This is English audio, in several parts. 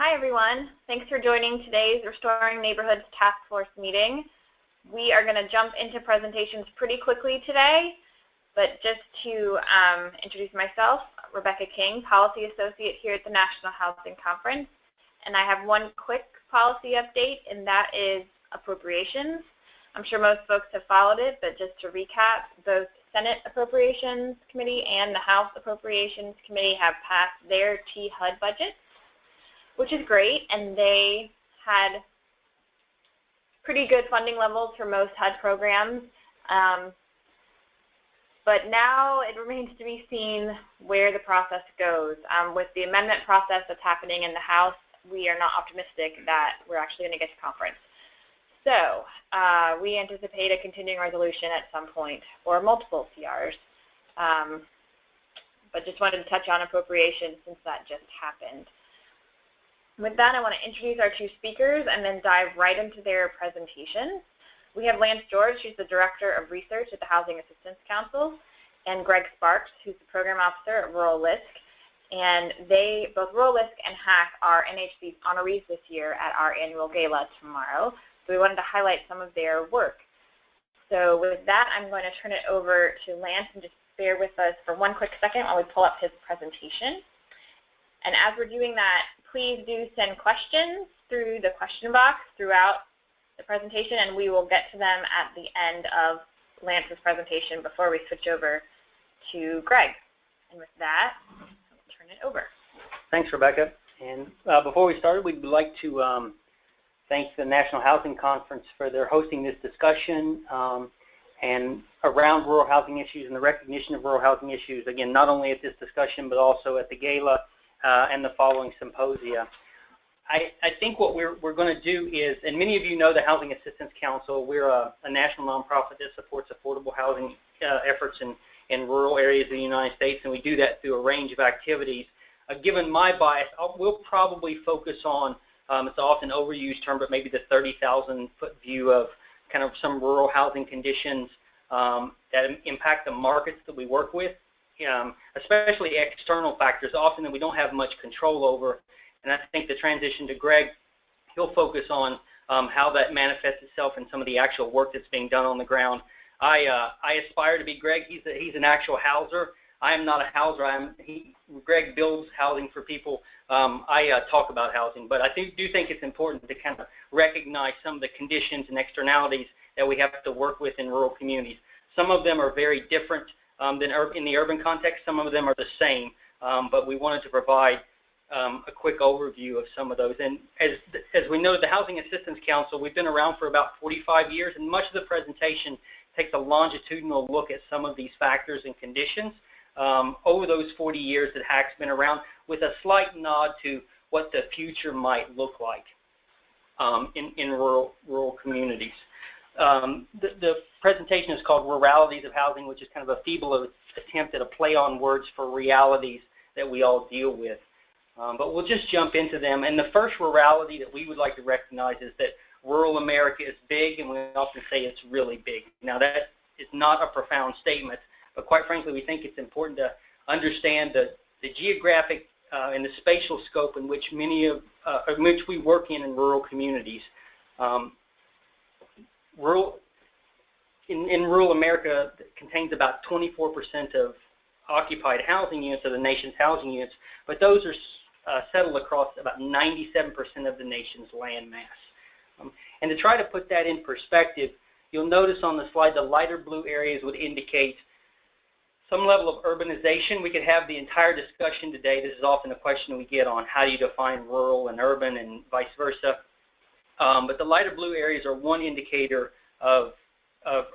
Hi everyone. Thanks for joining today's Restoring Neighborhoods Task Force meeting. We are going to jump into presentations pretty quickly today, but just to introduce myself, Rebecca King, Policy Associate here at the National Housing Conference, and I have one quick policy update, and that is appropriations. I'm sure most folks have followed it, but just to recap, both Senate Appropriations Committee and the House Appropriations Committee have passed their T-HUD budgets, which is great, and they had pretty good funding levels for most HUD programs. But now it remains to be seen where the process goes. With the amendment process that's happening in the House, we are not optimistic that we're actually going to get to conference. So we anticipate a continuing resolution at some point, or multiple CRs. But just wanted to touch on appropriations since that just happened. With that, I want to introduce our two speakers and then dive right into their presentations. We have Lance George, who's the Director of Research at the Housing Assistance Council, and Greg Sparks, who's the Program Officer at Rural LISC. And both Rural LISC and HAC are NHC's honorees this year at our annual gala tomorrow. So we wanted to highlight some of their work. So with that, I'm going to turn it over to Lance, and just bear with us for one quick second while we pull up his presentation. And as we're doing that, please do send questions through the question box throughout the presentation, and we will get to them at the end of Lance's presentation before we switch over to Greg. And with that, I'll turn it over. Thanks, Rebecca. And before we start, we'd like to thank the National Housing Conference for their hosting this discussion and around rural housing issues and the recognition of rural housing issues, again, not only at this discussion, but also at the gala and the following symposia. I think what we're going to do is, and many of you know the Housing Assistance Council, we're a national nonprofit that supports affordable housing efforts in rural areas of the United States, and we do that through a range of activities. Given my bias, we'll probably focus on, it's often an overused term, but maybe the 30,000-foot view of kind of some rural housing conditions that impact the markets that we work with. Especially external factors, often that we don't have much control over. And I think the transition to Greg, he'll focus on how that manifests itself in some of the actual work that's being done on the ground. I aspire to be Greg. He's an actual houser. I am not a houser. Greg builds housing for people. I talk about housing, but I do think it's important to kind of recognize some of the conditions and externalities that we have to work with in rural communities. Some of them are very different than in the urban context. Some of them are the same, but we wanted to provide a quick overview of some of those. And as we know, the Housing Assistance Council, we've been around for about 45 years, and much of the presentation takes a longitudinal look at some of these factors and conditions over those 40 years that HAC's been around, with a slight nod to what the future might look like in rural communities. The presentation is called Ruralities of Housing, which is kind of a feeble attempt at a play on words for realities that we all deal with. But we'll just jump into them. And the first rurality that we would like to recognize is that rural America is big, and we often say it's really big. Now, that is not a profound statement, but quite frankly, we think it's important to understand the geographic and the spatial scope in which which we work in rural communities. In rural America, it contains about 24% of occupied housing units, of the nation's housing units, but those are settled across about 97% of the nation's land mass. And to try to put that in perspective, you'll notice on the slide the lighter blue areas would indicate some level of urbanization. We could have the entire discussion today. This is often a question we get on how do you define rural and urban and vice versa. But the lighter blue areas are one indicator of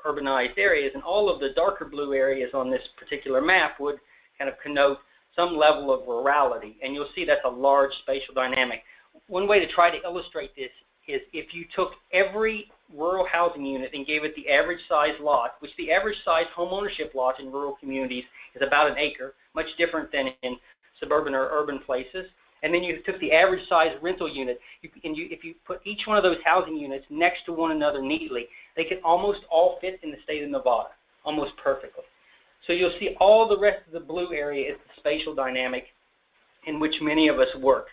urbanized areas, and all of the darker blue areas on this particular map would kind of connote some level of rurality, and you'll see that's a large spatial dynamic. One way to try to illustrate this is if you took every rural housing unit and gave it the average size lot, which the average size home ownership lot in rural communities is about an acre, much different than in suburban or urban places. And then you took the average size rental unit, if you put each one of those housing units next to one another neatly, they can almost all fit in the state of Nevada, almost perfectly. So you'll see all the rest of the blue area is the spatial dynamic in which many of us work.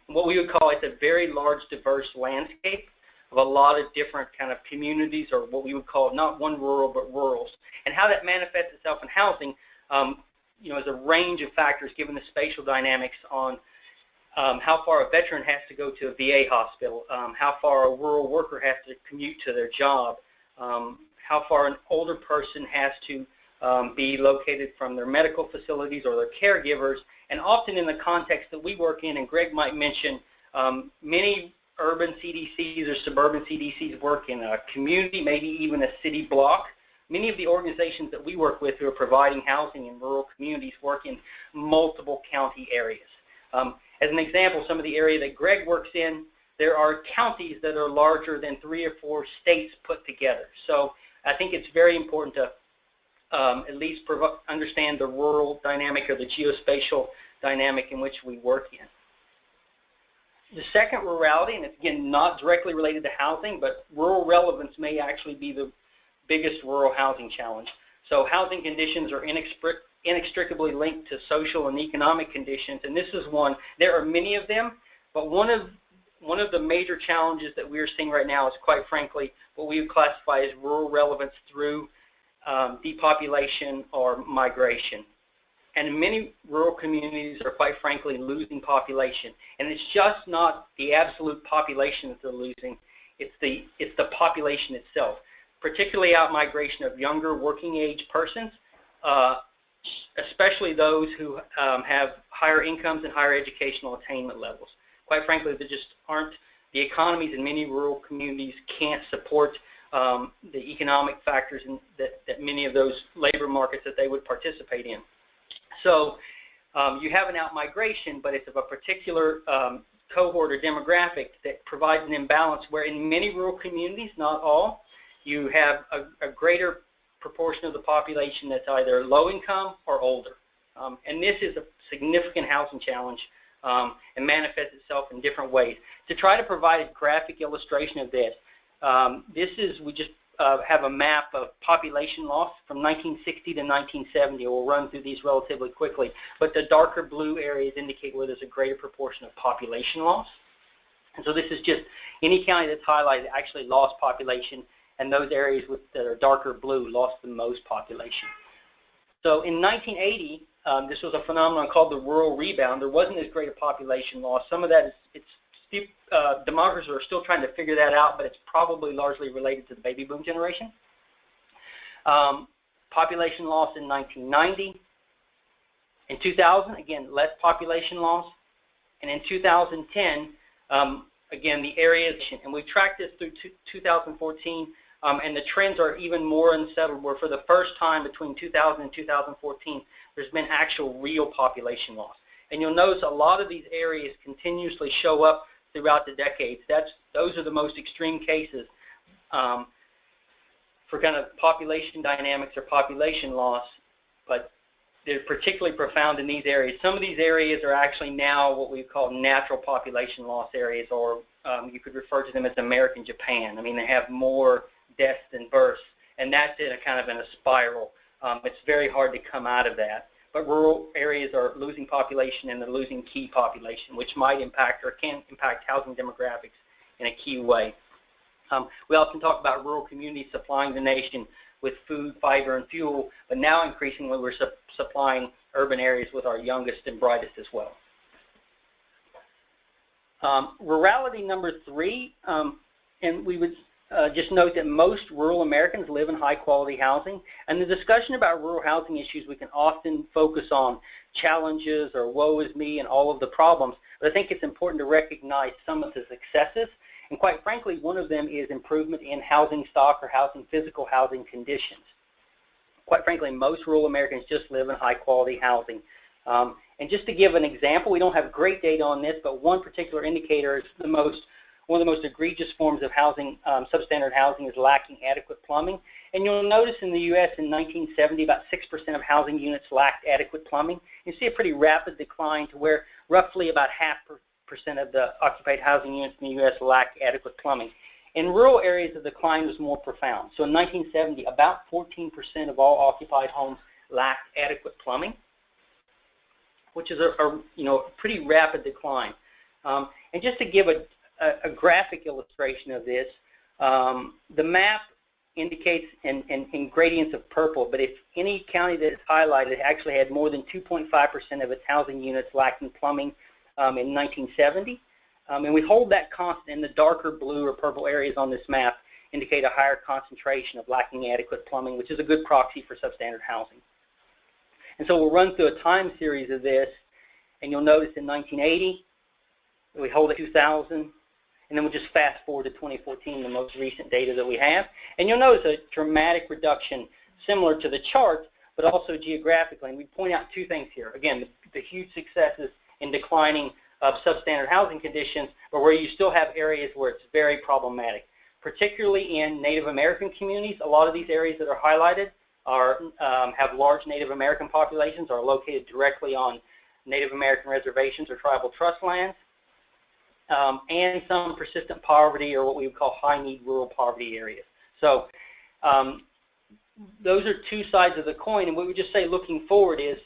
What we would call it's a very large, diverse landscape of a lot of different kind of communities, or what we would call not one rural but rurals. And how that manifests itself in housing, is a range of factors given the spatial dynamics on how far a veteran has to go to a VA hospital, how far a rural worker has to commute to their job, how far an older person has to be located from their medical facilities or their caregivers, and often in the context that we work in, and Greg might mention, many urban CDCs or suburban CDCs work in a community, maybe even a city block. Many of the organizations that we work with who are providing housing in rural communities work in multiple county areas. As an example, some of the area that Greg works in, there are counties that are larger than 3 or 4 states put together. So I think it's very important to at least understand the rural dynamic or the geospatial dynamic in which we work in. The second, rurality, and it's again not directly related to housing, but rural relevance may actually be the biggest rural housing challenge. So housing conditions are inextricably linked to social and economic conditions, and this is one. There are many of them, but one of the major challenges that we're seeing right now is, quite frankly, what we would classify as rural relevance through depopulation or migration. And many rural communities are, quite frankly, losing population. And it's just not the absolute population that they're losing, it's the population itself, particularly out-migration of younger working age persons, especially those who have higher incomes and higher educational attainment levels. Quite frankly, there just aren't, the economies in many rural communities can't support the economic factors that many of those labor markets that they would participate in. So you have an out-migration, but it's of a particular cohort or demographic that provides an imbalance where in many rural communities, not all, you have a greater proportion of the population that's either low income or older. And this is a significant housing challenge and manifests itself in different ways. To try to provide a graphic illustration of this, we just have a map of population loss from 1960 to 1970. We'll run through these relatively quickly, but the darker blue areas indicate where there's a greater proportion of population loss. And so this is just any county that's highlighted actually lost population, and those areas that are darker blue lost the most population. So in 1980, this was a phenomenon called the rural rebound. There wasn't as great a population loss. Some of that is, demographers are still trying to figure that out, but it's probably largely related to the baby boom generation. Population loss in 1990. In 2000, again, less population loss. And in 2010, again, the areas, and we tracked this through 2014, and the trends are even more unsettled, where for the first time between 2000 and 2014, there's been actual real population loss. And you'll notice a lot of these areas continuously show up throughout the decades. Those are the most extreme cases for kind of population dynamics or population loss, but they're particularly profound in these areas. Some of these areas are actually now what we call natural population loss areas, or you could refer to them as American Japan. I mean, they have more deaths than births, and that's in a kind of in a spiral. It's very hard to come out of that. But rural areas are losing population, and they're losing key population, which might impact or can impact housing demographics in a key way. We often talk about rural communities supplying the nation with food, fiber, and fuel, but now increasingly we're supplying urban areas with our youngest and brightest as well. Rurality number 3, and we would just note that most rural Americans live in high-quality housing, and the discussion about rural housing issues, we can often focus on challenges or woe is me and all of the problems, but I think it's important to recognize some of the successes, and quite frankly, one of them is improvement in housing stock or physical housing conditions. Quite frankly, most rural Americans just live in high-quality housing. And just to give an example, we don't have great data on this, but one particular indicator is one of the most egregious forms of housing, substandard housing, is lacking adequate plumbing. And you'll notice in the U.S. in 1970, about 6% of housing units lacked adequate plumbing. You see a pretty rapid decline to where roughly about 0.5% of the occupied housing units in the U.S. lack adequate plumbing. In rural areas, the decline was more profound. So in 1970, about 14% of all occupied homes lacked adequate plumbing, which is a pretty rapid decline. And just to give a graphic illustration of this, the map indicates in gradients of purple, but if any county that is highlighted actually had more than 2.5% of its housing units lacking plumbing in 1970, and we hold that constant in the darker blue or purple areas on this map indicate a higher concentration of lacking adequate plumbing, which is a good proxy for substandard housing. And so we'll run through a time series of this, and you'll notice in 1980, we hold it 2000, and then we'll just fast forward to 2014, the most recent data that we have. And you'll notice a dramatic reduction similar to the chart, but also geographically. And we point out two things here. Again, the huge successes in declining of substandard housing conditions, but where you still have areas where it's very problematic. Particularly in Native American communities, a lot of these areas that are highlighted have large Native American populations, are located directly on Native American reservations or tribal trust lands, and some persistent poverty or what we would call high-need rural poverty areas. So those are two sides of the coin, and what we just say looking forward is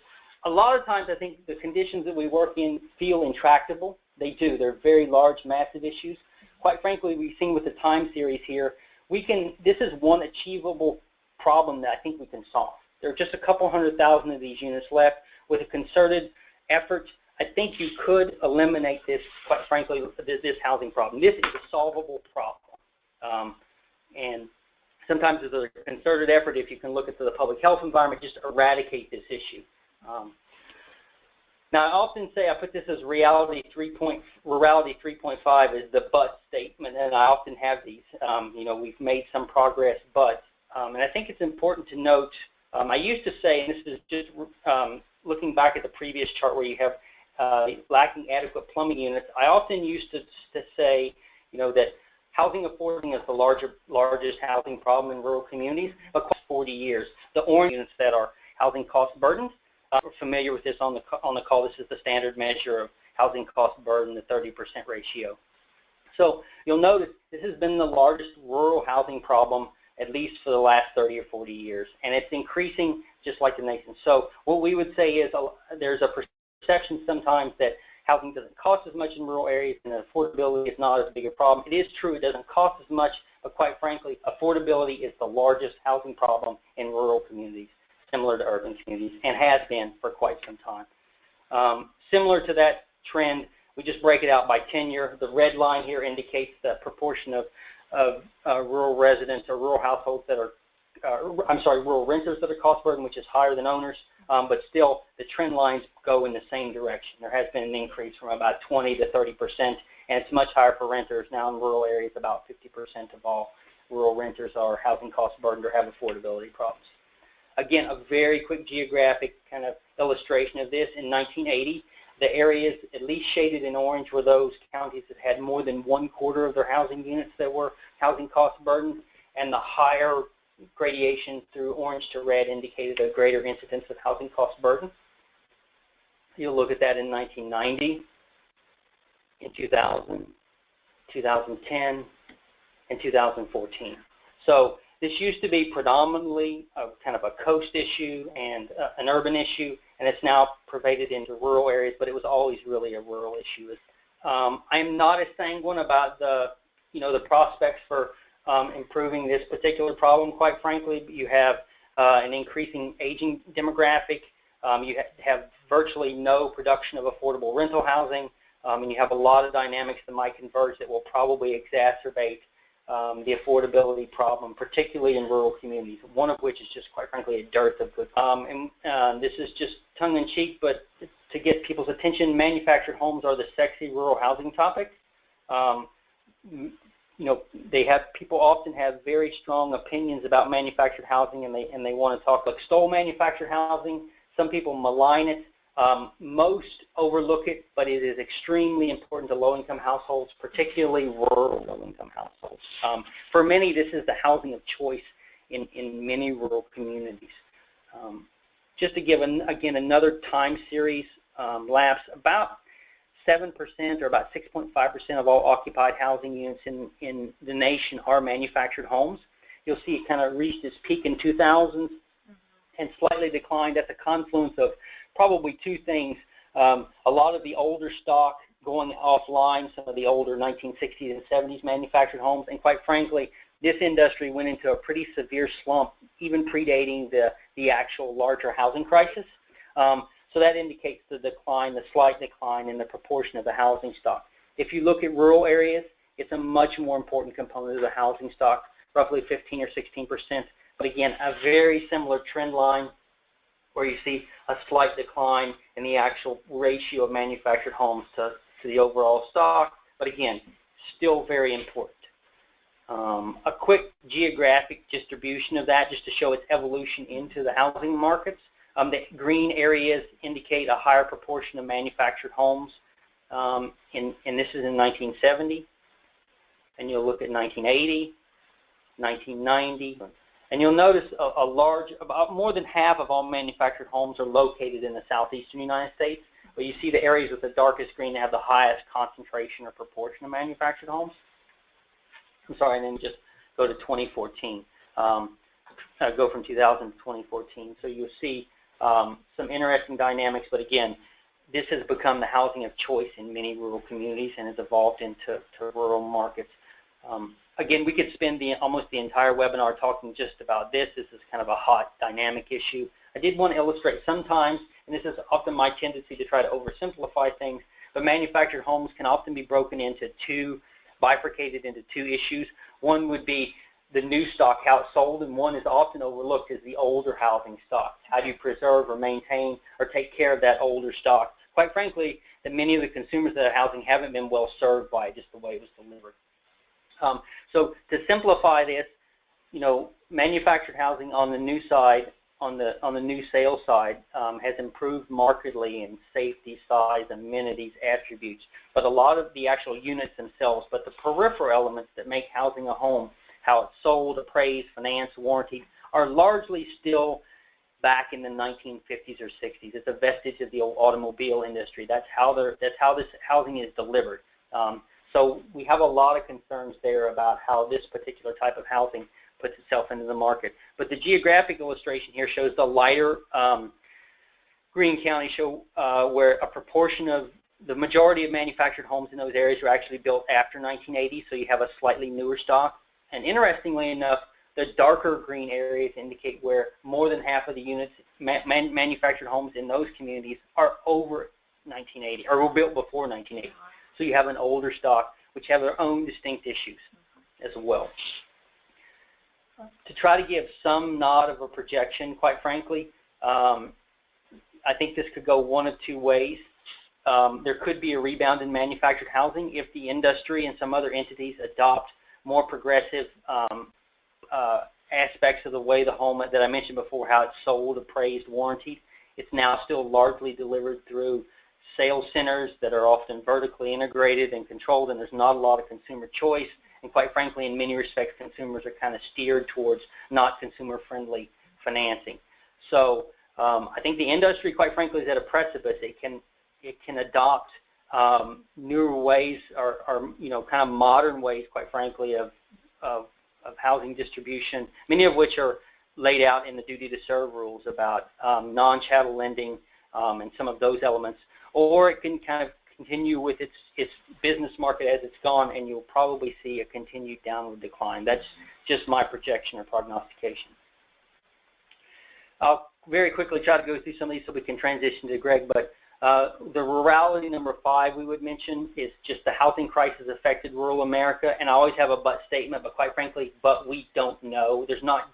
a lot of times I think the conditions that we work in feel intractable. They do. They're very large, massive issues. Quite frankly, we've seen with the time series here, this is one achievable problem that I think we can solve. There are just a couple 100,000 of these units left. With a concerted effort, I think you could eliminate this, quite frankly, this housing problem. This is a solvable problem. And sometimes with a concerted effort, if you can look at the public health environment, just eradicate this issue. Now, I often say I put this as reality 3.5 is the but statement, and I often have these. You know, we've made some progress, but, and I think it's important to note, I used to say, and this is just looking back at the previous chart where you have lacking adequate plumbing units, I often used to say, you know, that housing affordability is the largest housing problem in rural communities across 40 years. The orange units that are housing cost burdened, we're familiar with this on the call. This is the standard measure of housing cost burden, the 30% ratio. So you'll notice this has been the largest rural housing problem at least for the last 30 or 40 years, and it's increasing just like the nation. So what we would say is there's a perception sometimes that housing doesn't cost as much in rural areas and affordability is not as big a problem. It is true, it doesn't cost as much, but quite frankly, affordability is the largest housing problem in rural communities, similar to urban communities, and has been for quite some time. Similar to that trend, we just break it out by tenure. The red line here indicates the proportion of rural residents or rural households that are, rural renters that are cost burden, which is higher than owners, but still the trend lines go in the same direction. There has been an increase from about 20 to 30%, and it's much higher for renters. Now in rural areas, about 50% of all rural renters are housing cost burdened or have affordability problems. Again, a very quick geographic kind of illustration of this. In 1980, the areas at least shaded in orange were those counties that had more than 1/4 of their housing units that were housing cost burdened, and the higher gradation through orange to red indicated a greater incidence of housing cost burden. You'll look at that in 1990, in 2000, 2010, and 2014. So this used to be predominantly kind of a coast issue and an urban issue, and it's now pervaded into rural areas, but it was always really a rural issue. I'm not as sanguine about the prospects for improving this particular problem, quite frankly. You have an increasing aging demographic. You have virtually no production of affordable rental housing, and you have a lot of dynamics that might converge that will probably exacerbate the affordability problem, particularly in rural communities, one of which is just, quite frankly, a dearth of good. This is just tongue-in-cheek, but to get people's attention, manufactured homes are the sexy rural housing topic. People often have very strong opinions about manufactured housing, and they want to talk like extol manufactured housing. Some people malign it. Most overlook it, but it is extremely important to low-income households, particularly rural low-income households. For many, this is the housing of choice in many rural communities. Just to give, again, another time series lapse, about 7% or about 6.5% of all occupied housing units in the nation are manufactured homes. You'll see it kind of reached its peak in 2000 and slightly declined. That's a confluence of probably two things. A lot of the older stock going offline, some of the older 1960s and 70s manufactured homes, and quite frankly, this industry went into a pretty severe slump, even predating the actual larger housing crisis. So that indicates the decline, the slight decline in the proportion of the housing stock. If you look at rural areas, it's a much more important component of the housing stock, roughly 15 or 16%. But again, a very similar trend line where you see a slight decline in the actual ratio of manufactured homes to the overall stock. But again, still very important. A quick geographic distribution of that just to show its evolution into the housing markets. The green areas indicate a higher proportion of manufactured homes, and this is in 1970. And you'll look at 1980, 1990, and you'll notice about more than half of all manufactured homes are located in the southeastern United States. But you see the areas with the darkest green that have the highest concentration or proportion of manufactured homes. I'm sorry, and then just go to 2014. Go from 2000 to 2014. So you'll see some interesting dynamics, but again, this has become the housing of choice in many rural communities and has evolved into rural markets. Again, we could spend almost the entire webinar talking just about this. This is kind of a hot, dynamic issue. I did want to illustrate sometimes, and this is often my tendency to try to oversimplify things, but manufactured homes can often be bifurcated into two issues. One would be the new stock, how it's sold, and one is often overlooked as the older housing stock. How do you preserve or maintain or take care of that older stock? Quite frankly, that many of the consumers that are housing haven't been well served by it, just the way it was delivered. So to simplify this, manufactured housing on the new side, on the new sales side, has improved markedly in safety, size, amenities, attributes, but a lot of the actual units themselves, but the peripheral elements that make housing a home, how it's sold, appraised, financed, warranted, are largely still back in the 1950s or 60s. It's a vestige of the old automobile industry. That's how this housing is delivered. So we have a lot of concerns there about how this particular type of housing puts itself into the market. But the geographic illustration here shows the lighter green counties show where a proportion of the majority of manufactured homes in those areas were actually built after 1980, so you have a slightly newer stock. And interestingly enough, the darker green areas indicate where more than half of the units, manufactured homes in those communities, are over 1980, or were built before 1980. So you have an older stock, which have their own distinct issues as well. To try to give some nod of a projection, quite frankly, I think this could go one of two ways. There could be a rebound in manufactured housing if the industry and some other entities adopt more progressive aspects of the way the home that I mentioned before, how it's sold, appraised, warranted. It's now still largely delivered through sales centers that are often vertically integrated and controlled, and there's not a lot of consumer choice. And quite frankly, in many respects, consumers are kind of steered towards not consumer-friendly financing. So I think the industry, quite frankly, is at a precipice. It can adopt newer ways, or kind of modern ways, quite frankly, of housing distribution. Many of which are laid out in the duty to serve rules about non-chattel lending and some of those elements. Or it can kind of continue with its business market as it's gone, and you'll probably see a continued downward decline. That's just my projection or prognostication. I'll very quickly try to go through some of these so we can transition to Greg, but the rurality number 5 we would mention is just the housing crisis affected rural America, and I always have a but statement, but quite frankly, but we don't know. There's not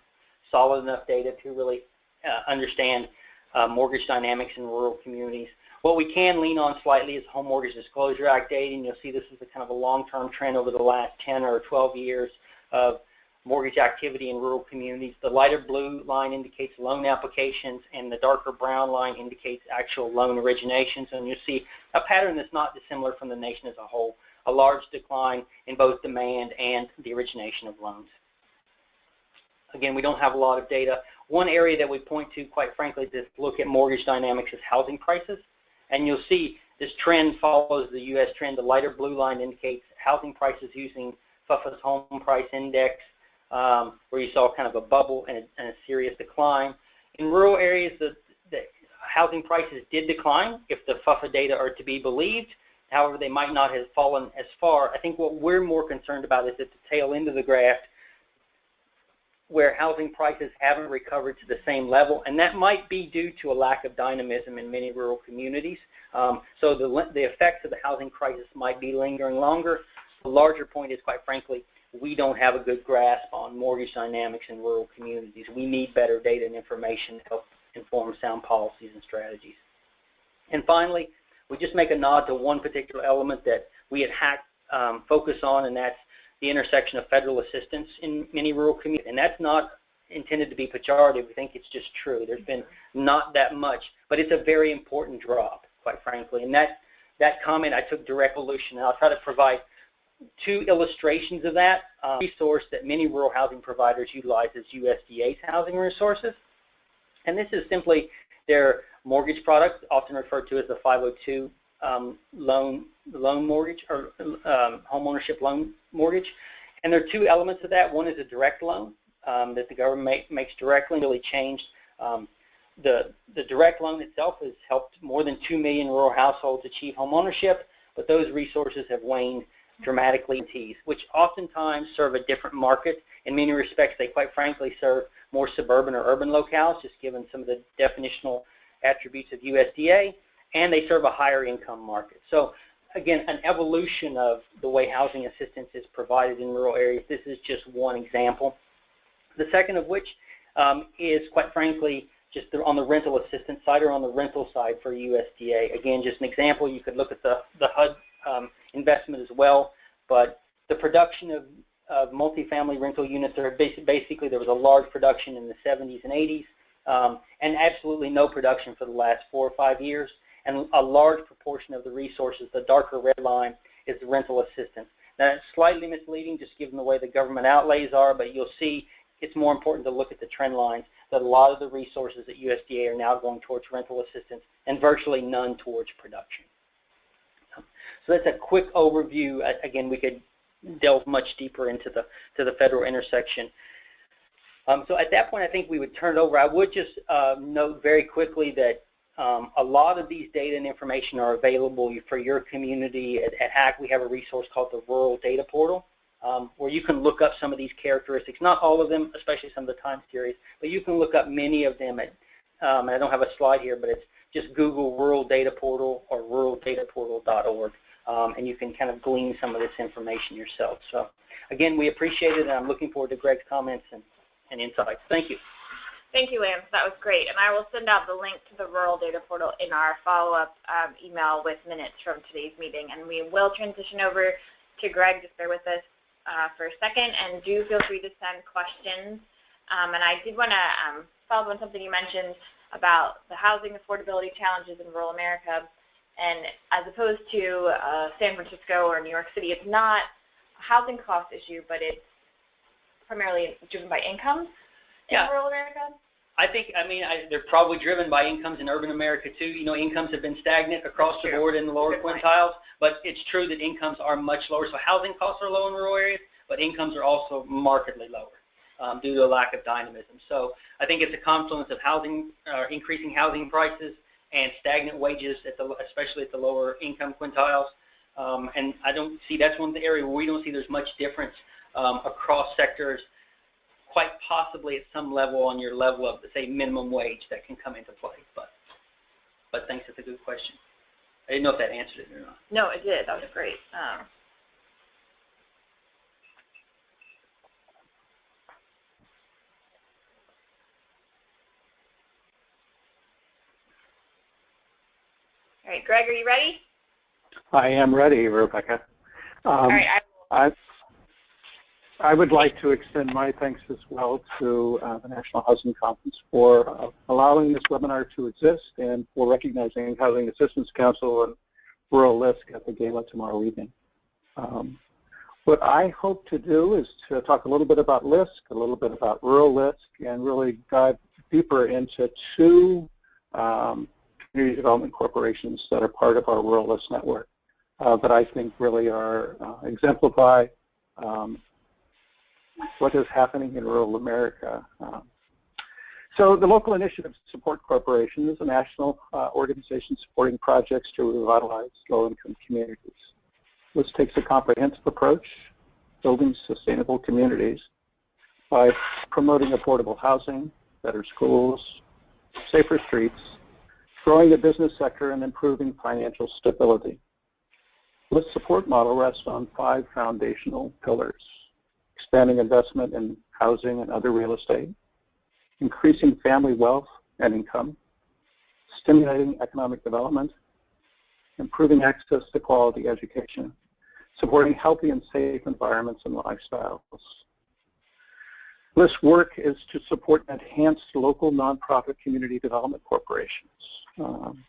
solid enough data to really understand mortgage dynamics in rural communities. What we can lean on slightly is Home Mortgage Disclosure Act data, and you'll see this is a kind of a long-term trend over the last 10 or 12 years of mortgage activity in rural communities. The lighter blue line indicates loan applications, and the darker brown line indicates actual loan originations. And you'll see a pattern that's not dissimilar from the nation as a whole, a large decline in both demand and the origination of loans. Again, we don't have a lot of data. One area that we point to, quite frankly, to look at mortgage dynamics is housing prices. And you'll see this trend follows the U.S. trend. The lighter blue line indicates housing prices using FUFA's Home Price Index, where you saw kind of a bubble and a serious decline. In rural areas, the housing prices did decline, if the FUFA data are to be believed, However, they might not have fallen as far. I think what we're more concerned about is at the tail end of the graph, where housing prices haven't recovered to the same level, and that might be due to a lack of dynamism in many rural communities. So the effects of the housing crisis might be lingering longer. The larger point is, quite frankly, we don't have a good grasp on mortgage dynamics in rural communities. We need better data and information to help inform sound policies and strategies. And finally, we just make a nod to one particular element that we at HAC focus on, and that's the intersection of federal assistance in many rural communities. And that's not intended to be pejorative. We think it's just true. There's been not that much, but it's a very important drop, quite frankly. And that comment I took direct allusion, and I'll try to provide two illustrations of that. Resource that many rural housing providers utilize is USDA's housing resources. And this is simply their mortgage product, often referred to as the 502 loan mortgage, or home ownership loan mortgage. And there are two elements of that. One is a direct loan that the government makes directly, really changed. The direct loan itself has helped more than 2 million rural households achieve home ownership, but those resources have waned dramatically, which oftentimes serve a different market. In many respects, they quite frankly serve more suburban or urban locales, just given some of the definitional attributes of USDA, and they serve a higher income market. So again, an evolution of the way housing assistance is provided in rural areas. This is just one example. The second of which is, quite frankly, just on the rental assistance side or on the rental side for USDA. Again, just an example. You could look at the HUD investment as well, but the production of multifamily rental units, basically there was a large production in the 70s and 80s, and absolutely no production for the last 4 or 5 years. And a large proportion of the resources, the darker red line, is the rental assistance. Now, it's slightly misleading just given the way the government outlays are, but you'll see it's more important to look at the trend lines, that a lot of the resources at USDA are now going towards rental assistance and virtually none towards production. So that's a quick overview. Again, we could delve much deeper into the federal intersection. So at that point, I think we would turn it over. I would just note very quickly that a lot of these data and information are available for your community. At HAC, we have a resource called the Rural Data Portal, where you can look up some of these characteristics. Not all of them, especially some of the time series, but you can look up many of them. And I don't have a slide here, but it's just Google Rural Data Portal or ruraldataportal.org, and you can kind of glean some of this information yourself. So again, we appreciate it, and I'm looking forward to Greg's comments and insights. Thank you. Thank you, Lance. That was great. And I will send out the link to the Rural Data Portal in our follow-up email with minutes from today's meeting. And we will transition over to Greg. Just bear with us for a second, and do feel free to send questions. And I did want to follow up on something you mentioned about the housing affordability challenges in rural America. And as opposed to San Francisco or New York City, it's not a housing cost issue, but it's primarily driven by incomes in rural America? They're probably driven by incomes in urban America too. You know, incomes have been stagnant across the board in the lower quintiles, but it's true that incomes are much lower. So housing costs are low in rural areas, but incomes are also markedly lower due to a lack of dynamism. So I think it's a confluence of housing, increasing housing prices, and stagnant wages, especially at the lower income quintiles. And I don't see, that's one area where we don't see there's much difference across sectors. Quite possibly at some level on your level of, say, minimum wage that can come into play. But thanks, that's a good question. I didn't know if that answered it or not. No, it did. That was great. All right, Greg, are you ready? I am ready, Rebecca. All right. I would like to extend my thanks as well to the National Housing Conference for allowing this webinar to exist and for recognizing Housing Assistance Council and Rural LISC at the gala tomorrow evening. What I hope to do is to talk a little bit about LISC, a little bit about Rural LISC, and really dive deeper into two community development corporations that are part of our Rural LISC network that I think really are exemplify what is happening in rural America. So the Local Initiative Support Corporation is a national organization supporting projects to revitalize low-income communities. This takes a comprehensive approach, building sustainable communities by promoting affordable housing, better schools, safer streets, growing the business sector, and improving financial stability. This support model rests on 5 foundational pillars: expanding investment in housing and other real estate, increasing family wealth and income, stimulating economic development, improving access to quality education, supporting healthy and safe environments and lifestyles. This work is to support enhanced local nonprofit community development corporations.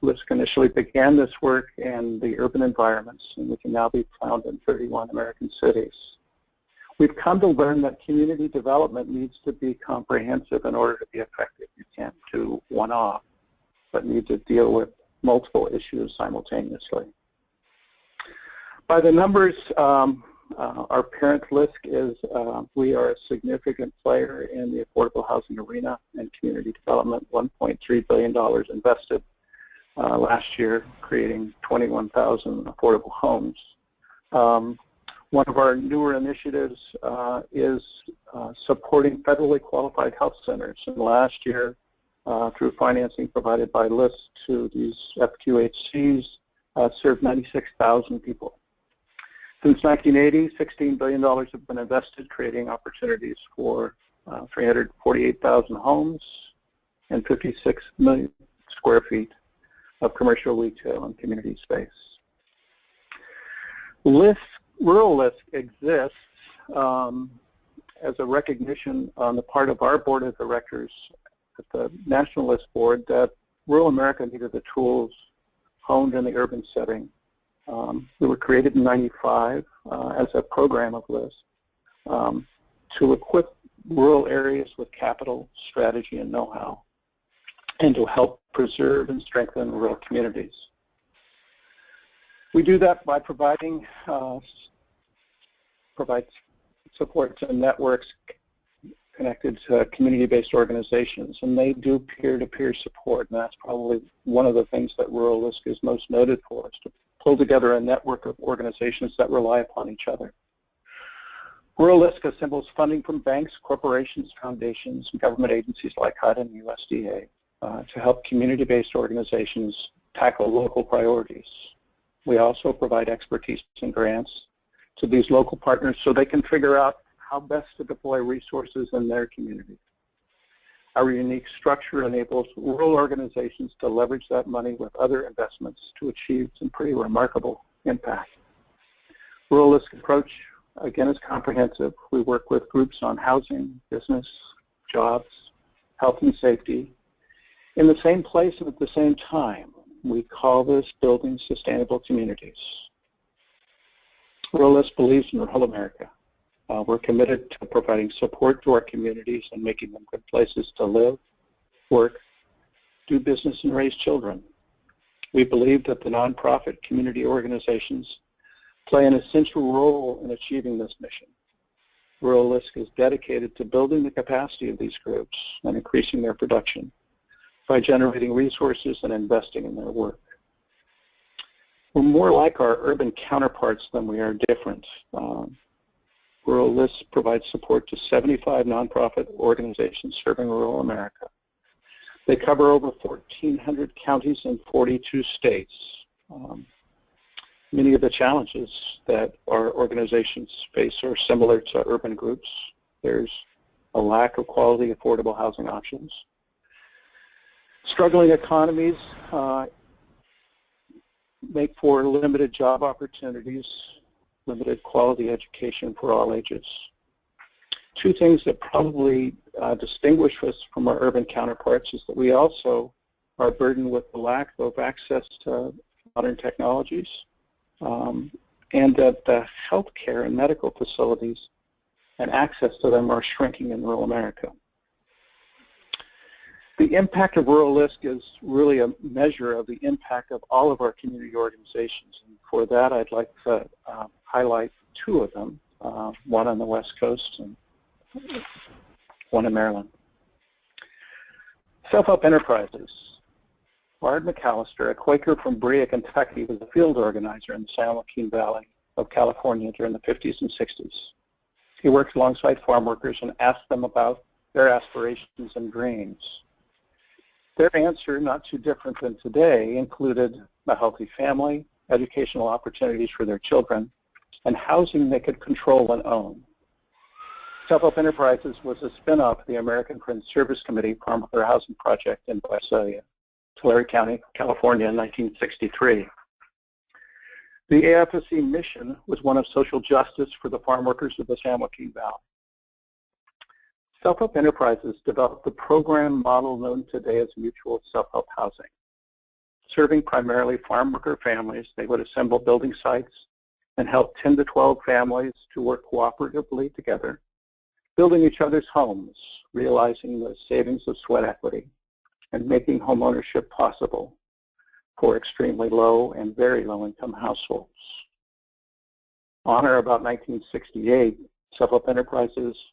LISC initially began this work in the urban environments, and we can now be found in 31 American cities. We've come to learn that community development needs to be comprehensive in order to be effective. You can't do one-off, but need to deal with multiple issues simultaneously. By the numbers, our parent LISC is, we are a significant player in the affordable housing arena and community development. $1.3 billion invested last year, creating 21,000 affordable homes. One of our newer initiatives is supporting federally qualified health centers. And last year, through financing provided by LISC to these FQHCs, served 96,000 people. Since 1980, $16 billion have been invested, creating opportunities for 348,000 homes and 56 million square feet of commercial, retail, and community space. Rural LISC exists as a recognition on the part of our board of directors at the National LISC Board that rural America needed the tools honed in the urban setting. We were created in '95 as a program of LISC to equip rural areas with capital, strategy, and know-how, and to help preserve and strengthen rural communities. We do that by providing support to networks connected to community-based organizations, and they do peer-to-peer support, and that's probably one of the things that Rural LISC is most noted for, is to pull together a network of organizations that rely upon each other. Rural LISC assembles funding from banks, corporations, foundations, and government agencies like HUD and USDA to help community-based organizations tackle local priorities. We also provide expertise and grants to these local partners so they can figure out how best to deploy resources in their community. Our unique structure enables rural organizations to leverage that money with other investments to achieve some pretty remarkable impact. Rural LISC approach, again, is comprehensive. We work with groups on housing, business, jobs, health and safety, in the same place and at the same time. We call this building sustainable communities. Rural LISC believes in rural America. We're committed to providing support to our communities and making them good places to live, work, do business, and raise children. We believe that the nonprofit community organizations play an essential role in achieving this mission. Rural LISC is dedicated to building the capacity of these groups and increasing their production by generating resources and investing in their work. We're more like our urban counterparts than we are different. Rural LISC provides support to 75 nonprofit organizations serving rural America. They cover over 1,400 counties in 42 states. Many of the challenges that our organizations face are similar to urban groups. There's a lack of quality, affordable housing options. Struggling economies make for limited job opportunities, limited quality education for all ages. Two things that probably distinguish us from our urban counterparts is that we also are burdened with the lack of access to modern technologies, and that the healthcare and medical facilities and access to them are shrinking in rural America. The impact of Rural LISC is really a measure of the impact of all of our community organizations. And for that, I'd like to highlight two of them, one on the West Coast and one in Maryland. Self-help enterprises. Bard McAllister, a Quaker from Berea, Kentucky, was a field organizer in the San Joaquin Valley of California during the 50s and 60s. He worked alongside farm workers and asked them about their aspirations and dreams. Their answer, not too different than today, included a healthy family, educational opportunities for their children, and housing they could control and own. Self-help enterprises was a spin-off of the American Friends Service Committee Farm Worker Housing Project in Visalia, Tulare County, California in 1963. The AFSC mission was one of social justice for the farm workers of the San Joaquin Valley. Self-help enterprises developed the program model known today as mutual self-help housing. Serving primarily farm worker families, they would assemble building sites and help 10 to 12 families to work cooperatively together, building each other's homes, realizing the savings of sweat equity, and making home ownership possible for extremely low and very low income households. On or about 1968, Self-help enterprises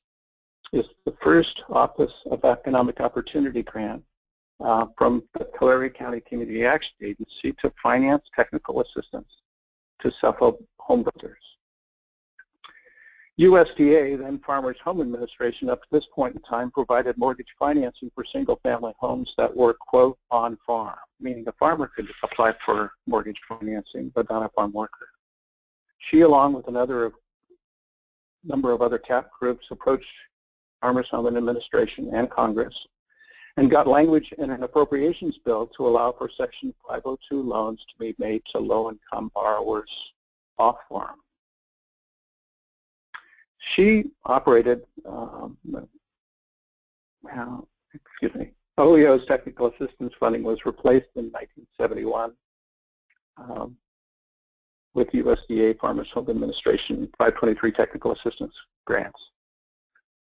is the first Office of Economic Opportunity grant from the Tulare County Community Action Agency to finance technical assistance to self-help home builders. USDA, then Farmers Home Administration, up to this point in time provided mortgage financing for single-family homes that were, quote, on farm, meaning a farmer could apply for mortgage financing, but not a farm worker. She, along with a number of other CAP groups, approached Farmers Home Administration and Congress and got language in an appropriations bill to allow for Section 502 loans to be made to low-income borrowers off-farm. She operated, OEO's technical assistance funding was replaced in 1971 with USDA Farmers Home Administration 523 technical assistance grants.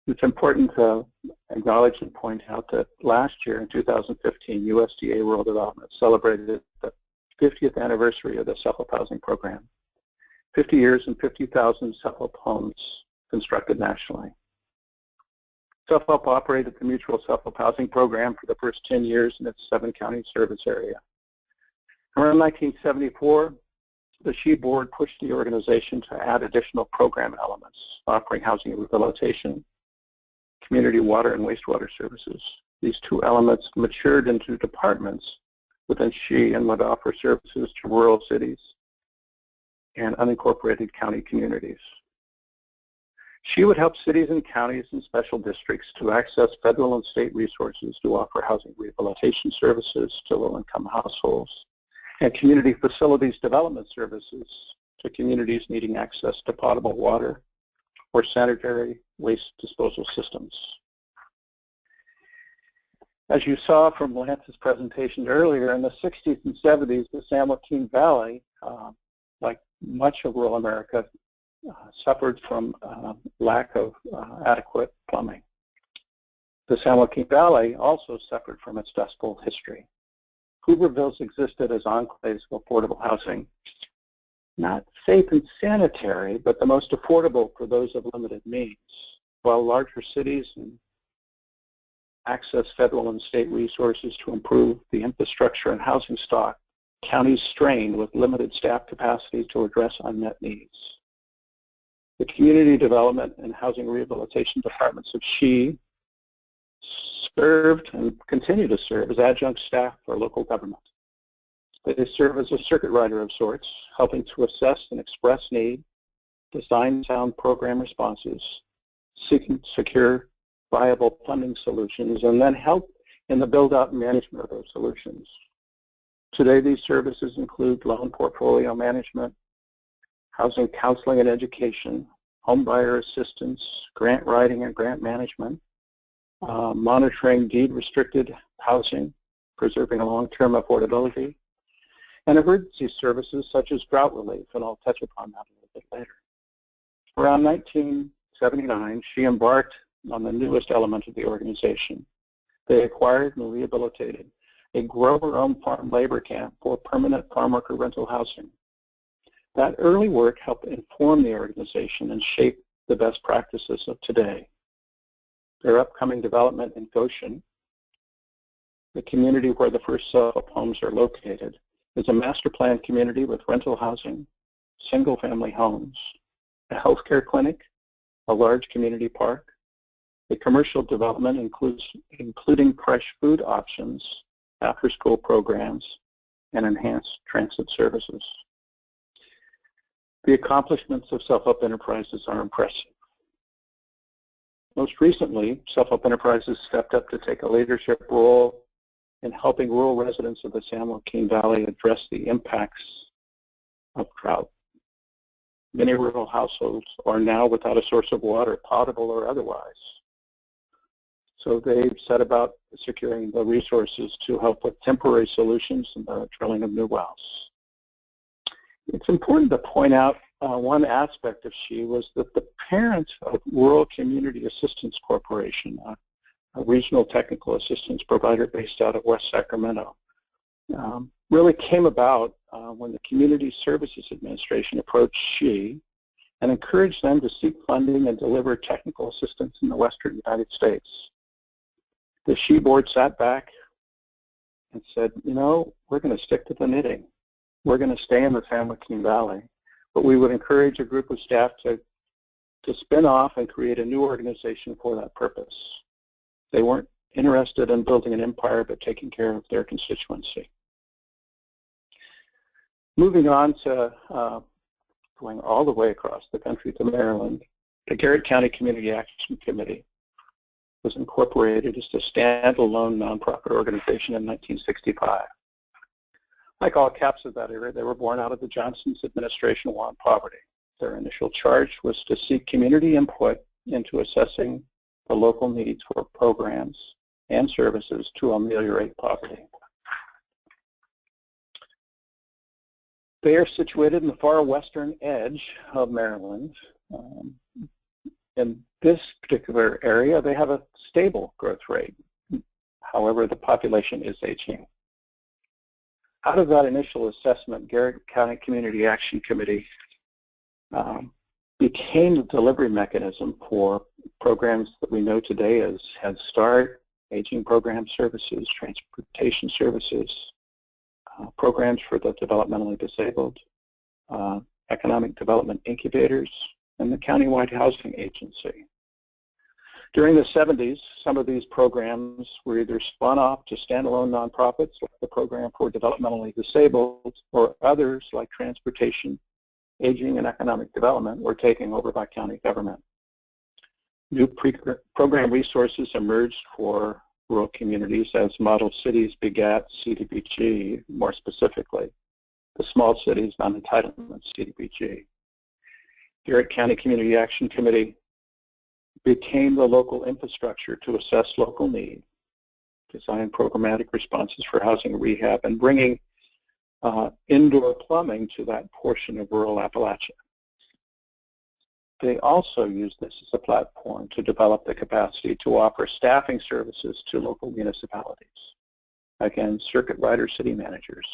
It's important to acknowledge and point out that last year in 2015, USDA Rural Development celebrated the 50th anniversary of the self-help housing program. 50 years and 50,000 self-help homes constructed nationally. Self-help operated the mutual self-help housing program for the first 10 years in its 7-county service area. Around 1974, the SHE board pushed the organization to add additional program elements, offering housing and rehabilitation, community water and wastewater services. These two elements matured into departments within SHE and would offer services to rural cities and unincorporated county communities. SHE would help cities and counties and special districts to access federal and state resources to offer housing rehabilitation services to low-income households and community facilities development services to communities needing access to potable water or sanitary waste disposal systems. As you saw from Lance's presentation earlier, in the 60s and 70s, the San Joaquin Valley, like much of rural America, suffered from lack of adequate plumbing. The San Joaquin Valley also suffered from its Dust Bowl history. Hoovervilles existed as enclaves of affordable housing, not safe and sanitary, but the most affordable for those of limited means. While larger cities access federal and state resources to improve the infrastructure and housing stock, counties strained with limited staff capacity to address unmet needs. The community development and housing rehabilitation departments of SHE served and continue to serve as adjunct staff for local government. They serve as a circuit rider of sorts, helping to assess and express need, design sound program responses, seeking to secure viable funding solutions, and then help in the build-out and management of those solutions. Today, these services include loan portfolio management, housing counseling and education, home buyer assistance, grant writing and grant management, monitoring deed-restricted housing, preserving long-term affordability, and emergency services such as drought relief, and I'll touch upon that a little bit later. Around 1979, she embarked on the newest element of the organization. They acquired and rehabilitated a Grover-owned farm labor camp for permanent farm worker rental housing. That early work helped inform the organization and shape the best practices of today. Their upcoming development in Goshen the community where the first self-help homes are located, is a master plan community with rental housing, single-family homes, a healthcare clinic, a large community park, a commercial development including fresh food options, after-school programs, and enhanced transit services. The accomplishments of Self-Help Enterprises are impressive. Most recently, Self-Help Enterprises stepped up to take a leadership role in helping rural residents of the San Joaquin Valley address the impacts of drought. Many rural households are now without a source of water, potable or otherwise. So they've set about securing the resources to help with temporary solutions and the drilling of new wells. It's important to point out one aspect of SHE was that the parent of Rural Community Assistance Corporation, a regional technical assistance provider based out of West Sacramento, really came about when the Community Services Administration approached SHE and encouraged them to seek funding and deliver technical assistance in the Western United States. The SHE board sat back and said, you know, we're going to stick to the knitting. We're going to stay in the San Joaquin Valley, but we would encourage a group of staff to spin off and create a new organization for that purpose. They weren't interested in building an empire, but taking care of their constituency. Moving on to going all the way across the country to Maryland, the Garrett County Community Action Committee was incorporated as a standalone nonprofit organization in 1965. Like all CAPs of that era, they were born out of the Johnson's administration war on poverty. Their initial charge was to seek community input into assessing the local needs for programs and services to ameliorate poverty. They are situated in the far western edge of Maryland. In this particular area, they have a stable growth rate. However, the population is aging. Out of that initial assessment, Garrett County Community Action Committee became the delivery mechanism for programs that we know today as Head Start, aging program services, transportation services, programs for the developmentally disabled, economic development incubators, and the countywide housing agency. During the 70s, some of these programs were either spun off to standalone nonprofits, like the Program for Developmentally Disabled, or others, like Transportation, Aging, and Economic Development, were taken over by county government. New program resources emerged for rural communities as model cities begat CDBG, more specifically, the Small Cities Non-Entitlement CDBG. Garrett County Community Action Committee became the local infrastructure to assess local need, design programmatic responses for housing rehab, and bringing indoor plumbing to that portion of rural Appalachia. They also use this as a platform to develop the capacity to offer staffing services to local municipalities. Again, circuit rider city managers.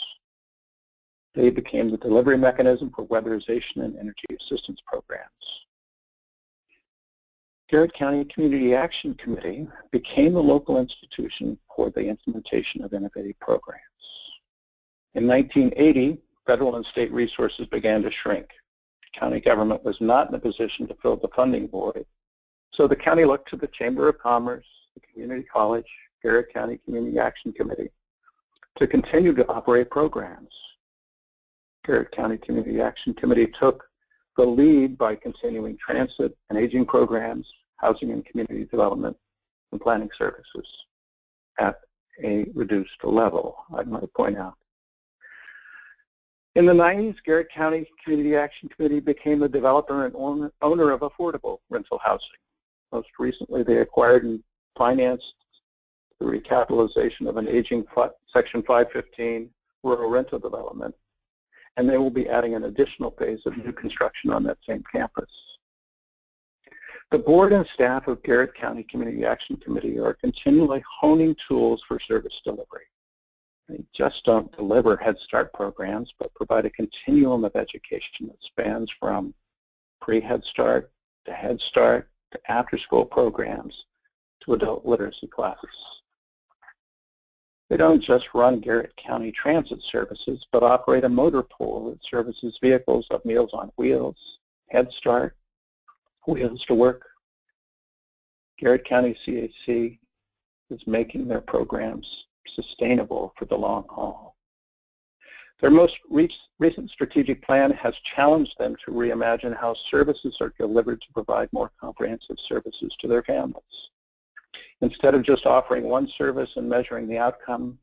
They became the delivery mechanism for weatherization and energy assistance programs. Garrett County Community Action Committee became the local institution for the implementation of innovative programs. In 1980, federal and state resources began to shrink. County government was not in a position to fill the funding void, so the county looked to the Chamber of Commerce, the Community College, Garrett County Community Action Committee to continue to operate programs. Garrett County Community Action Committee took the lead by continuing transit and aging programs, housing and community development, and planning services at a reduced level, I might point out. In the 90s, Garrett County Community Action Committee became the developer and owner of affordable rental housing. Most recently, they acquired and financed the recapitalization of an aging Section 515 rural rental development, and they will be adding an additional phase of new construction on that same campus. The board and staff of Garrett County Community Action Committee are continually honing tools for service delivery. They just don't deliver Head Start programs, but provide a continuum of education that spans from pre-Head Start to after-school programs to adult literacy classes. They don't just run Garrett County Transit Services, but operate a motor pool that services vehicles of Meals on Wheels, Head Start, Wheels to Work. Garrett County CAC is making their programs sustainable for the long haul. Their most recent strategic plan has challenged them to reimagine how services are delivered to provide more comprehensive services to their families. Instead of just offering one service and measuring the outcome,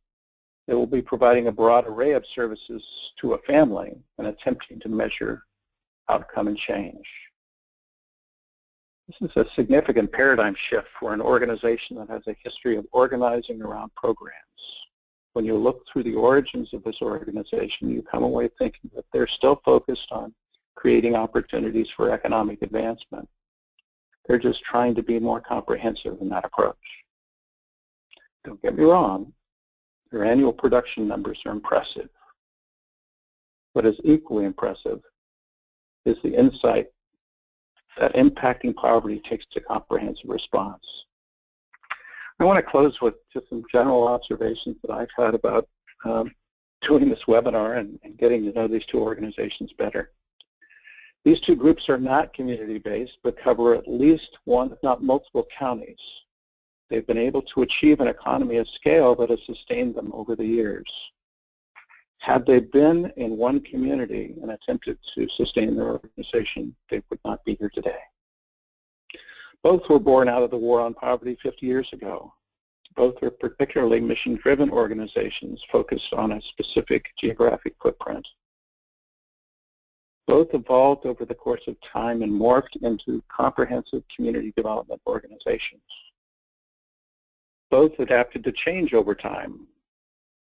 they will be providing a broad array of services to a family and attempting to measure outcome and change. This is a significant paradigm shift for an organization that has a history of organizing around programs. When you look through the origins of this organization, you come away thinking that they're still focused on creating opportunities for economic advancement. They're just trying to be more comprehensive in that approach. Don't get me wrong, their annual production numbers are impressive. What is equally impressive is the insight that impacting poverty takes a comprehensive response. I want to close with just some general observations that I've had about doing this webinar and getting to know these two organizations better. These two groups are not community-based, but cover at least one, if not multiple counties. They've been able to achieve an economy of scale that has sustained them over the years. Had they been in one community and attempted to sustain their organization, they would not be here today. Both were born out of the war on poverty 50 years ago. Both are particularly mission-driven organizations focused on a specific geographic footprint. Both evolved over the course of time and morphed into comprehensive community development organizations. Both adapted to change over time.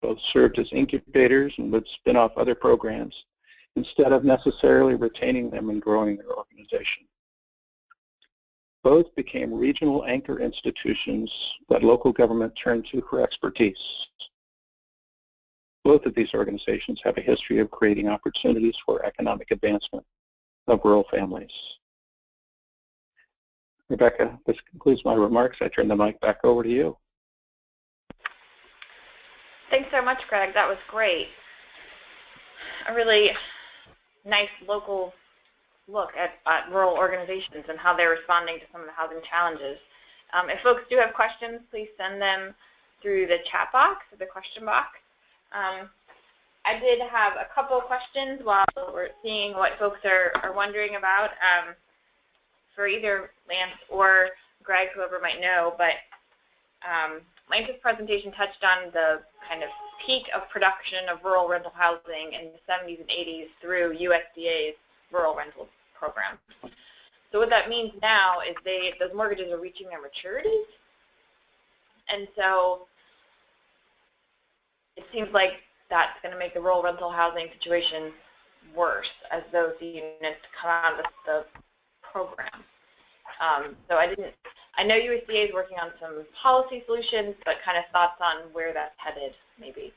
Both served as incubators and would spin off other programs instead of necessarily retaining them and growing their organization. Both became regional anchor institutions that local government turned to for expertise. Both of these organizations have a history of creating opportunities for economic advancement of rural families. Rebecca, this concludes my remarks. I turn the mic back over to you. Thanks so much, Greg. That was great. A really nice local look at rural organizations and how they're responding to some of the housing challenges. If folks do have questions, please send them through the chat box, the question box. I did have a couple of questions while we're seeing what folks are wondering about for either Lance or Greg, whoever might know, but Lance's presentation touched on the kind of peak of production of rural rental housing in the 70s and 80s through USDA's rural rental program. So what that means now is those mortgages are reaching their maturities, and so it seems like that's going to make the rural rental housing situation worse as those units come out of the program. So I know USDA is working on some policy solutions, but kind of thoughts on where that's headed, maybe.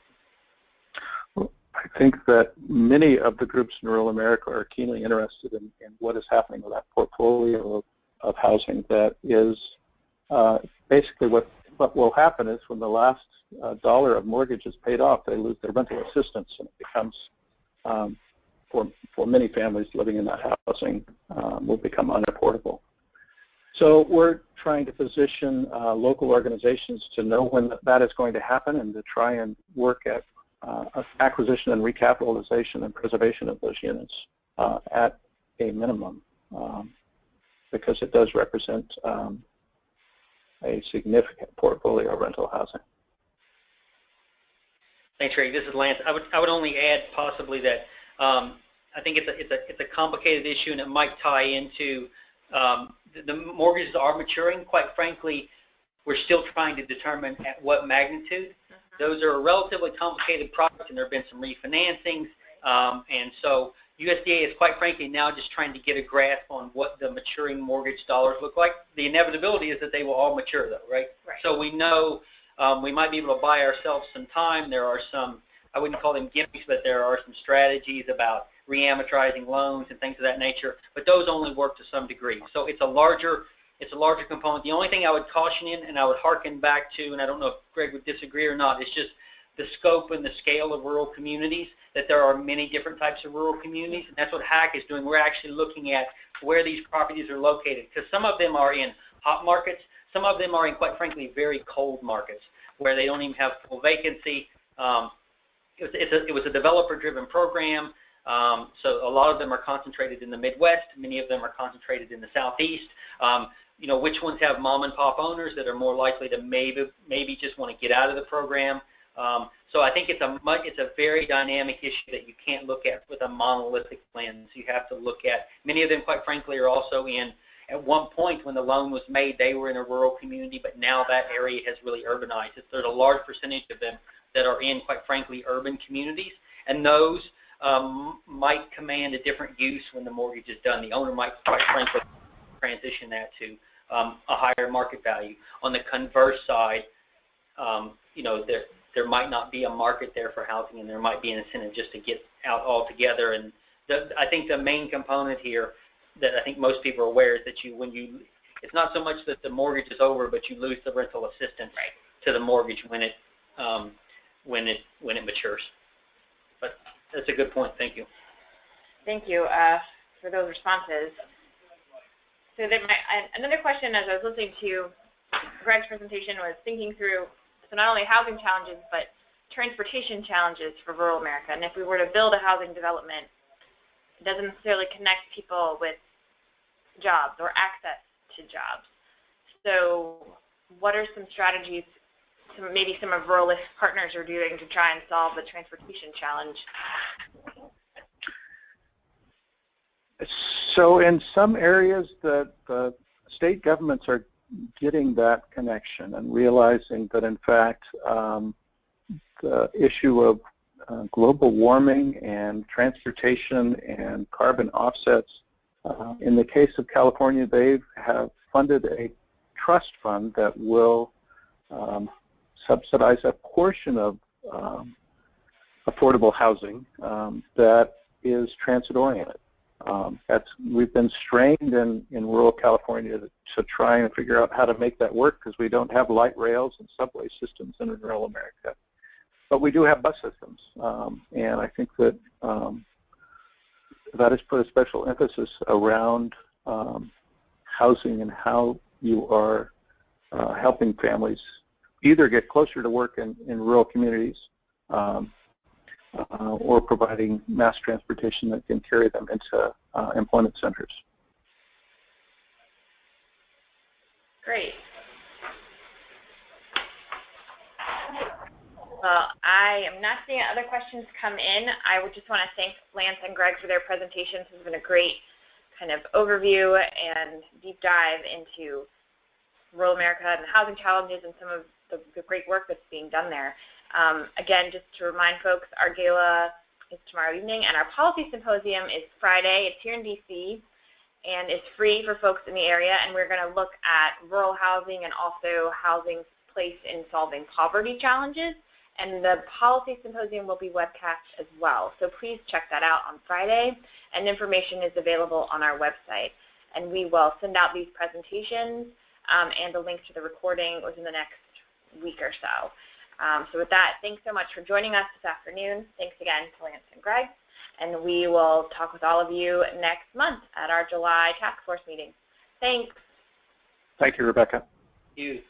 Well, I think that many of the groups in rural America are keenly interested in what is happening with that portfolio of housing. That is basically what will happen is when the last dollar of mortgage is paid off, they lose their rental assistance, and it becomes, for many families living in that housing, will become unaffordable. So we're trying to position local organizations to know when that is going to happen and to try and work at acquisition and recapitalization and preservation of those units at a minimum, because it does represent a significant portfolio of rental housing. Thanks, Greg. This is Lance. I would only add possibly that I think it's a complicated issue, and it might tie into the mortgages are maturing. Quite frankly, we're still trying to determine at what magnitude. Those are a relatively complicated product, and there have been some refinancings, and so USDA is quite frankly now just trying to get a grasp on what the maturing mortgage dollars look like. The inevitability is that they will all mature, though, right? So we know we might be able to buy ourselves some time. There are some, I wouldn't call them gimmicks, but there are some strategies about reamortizing loans and things of that nature, but those only work to some degree. So it's a larger component. The only thing I would caution in, and I would hearken back to, and I don't know if Greg would disagree or not, it's just the scope and the scale of rural communities, that there are many different types of rural communities, and that's what HAC is doing. We're actually looking at where these properties are located, because some of them are in hot markets, some of them are in, quite frankly, very cold markets, where they don't even have full vacancy. It was a developer-driven program, so a lot of them are concentrated in the Midwest. Many of them are concentrated in the Southeast. You know, which ones have mom-and-pop owners that are more likely to maybe just want to get out of the program. So I think it's a very dynamic issue that you can't look at with a monolithic lens. You have to look at, many of them, quite frankly, are also in, at one point when the loan was made, they were in a rural community, but now that area has really urbanized. There's a large percentage of them that are in, quite frankly, urban communities, and those might command a different use when the mortgage is done. The owner might, quite frankly, transition that to a higher market value. On the converse side, you know, there might not be a market there for housing, and there might be an incentive just to get out altogether. And I think the main component here that I think most people are aware is that it's not so much that the mortgage is over, but you lose the rental assistance to the mortgage when it matures. But that's a good point. Thank you. Thank you for those responses. So then another question, as I was listening to Greg's presentation, was thinking through, so not only housing challenges, but transportation challenges for rural America. And if we were to build a housing development, it doesn't necessarily connect people with jobs or access to jobs. So what are some strategies maybe some of Rural List partners are doing to try and solve the transportation challenge? So in some areas, the state governments are getting that connection and realizing that, in fact, the issue of global warming and transportation and carbon offsets, in the case of California, they have funded a trust fund that will subsidize a portion of affordable housing that is transit-oriented. We've been strained in rural California to try and figure out how to make that work, because we don't have light rails and subway systems in rural America. But we do have bus systems, and I think that that has put a special emphasis around housing and how you are helping families either get closer to work in rural communities or providing mass transportation that can carry them into employment centers. Great. Well, I am not seeing other questions come in. I would just want to thank Lance and Greg for their presentations. It's been a great kind of overview and deep dive into rural America and housing challenges and some of the great work that's being done there. Again, just to remind folks, our gala is tomorrow evening, and our policy symposium is Friday. It's here in D.C., and it's free for folks in the area, and we're going to look at rural housing and also housing's place in solving poverty challenges. And the policy symposium will be webcast as well. So please check that out on Friday, and information is available on our website. And we will send out these presentations and a link to the recording within the next week or so. So with that, thanks so much for joining us this afternoon. Thanks again to Lance and Greg. And we will talk with all of you next month at our July task force meeting. Thanks. Thank you, Rebecca. Thank you.